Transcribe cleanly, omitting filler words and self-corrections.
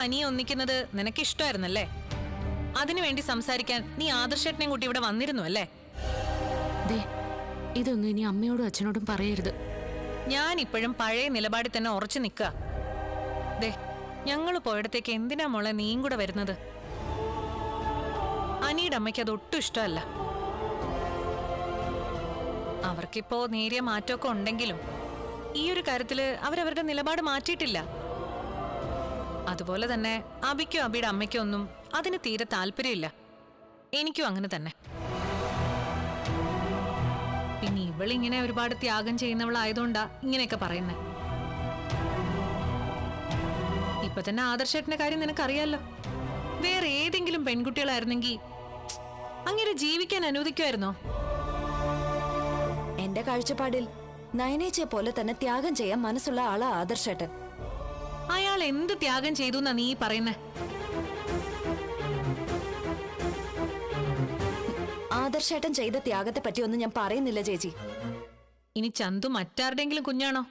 അനിയെ ഒന്നിക്കുന്നത് നിനക്കിഷ്ടമായിരുന്നല്ലേ? അതിനുവേണ്ടി സംസാരിക്കാൻ നീ ആദർശേട്ടനെ കൂട്ടി ഇവിടെ വന്നിരുന്നു അല്ലേ? ഇതൊന്നും ഇനി അമ്മയോടും അച്ഛനോടും പറയരുത്. ഞാൻ ഇപ്പോഴും പഴയ നിലപാടിൽ തന്നെ ഉറച്ചു നിൽക്കുക. ദേ, ഞങ്ങൾ പോയിടത്തേക്ക് എന്തിനാ മോളെ നീയും കൂടെ വരുന്നത്? അനിയുടെ അമ്മയ്ക്ക് അത് ഒട്ടും ഇഷ്ടമല്ല. അവർക്കിപ്പോ നേരിയ മാറ്റമൊക്കെ ഉണ്ടെങ്കിലും ഈ ഒരു കാര്യത്തില് അവരവരുടെ നിലപാട് മാറ്റിയിട്ടില്ല. അതുപോലെ തന്നെ അബിക്കോ അബിയുടെ അമ്മയ്ക്കോ ഒന്നും അതിന് തീരെ താല്പര്യമില്ല. എനിക്കും അങ്ങനെ തന്നെ. പിന്നെ ഇവളിങ്ങനെ ഒരുപാട് ത്യാഗം ചെയ്യുന്നവളായതുകൊണ്ടാ ഇങ്ങനെയൊക്കെ പറയുന്നത്. ഇപ്പൊ തന്നെ ആദർശേട്ടന്റെ കാര്യം നിനക്കറിയാലോ. വേറെ ഏതെങ്കിലും പെൺകുട്ടികളായിരുന്നെങ്കിൽ അങ്ങനെ ജീവിക്കാൻ അനുവദിക്കുമായിരുന്നോ? എന്റെ കാഴ്ചപ്പാടിൽ നയനേച്ചയെ പോലെ തന്നെ ത്യാഗം ചെയ്യാൻ മനസ്സുള്ള ആളാ ആദർശേട്ടൻ. അയാൾ എന്ത് ത്യാഗം ചെയ്തു എന്നാ നീ പറയുന്നേ? ആദർശേട്ടൻ ചെയ്ത ത്യാഗത്തെ പറ്റി ഒന്നും ഞാൻ പറയുന്നില്ല ചേച്ചി. ഇനി ചന്തു മറ്റാരുടെങ്കിലും കുഞ്ഞാണോ?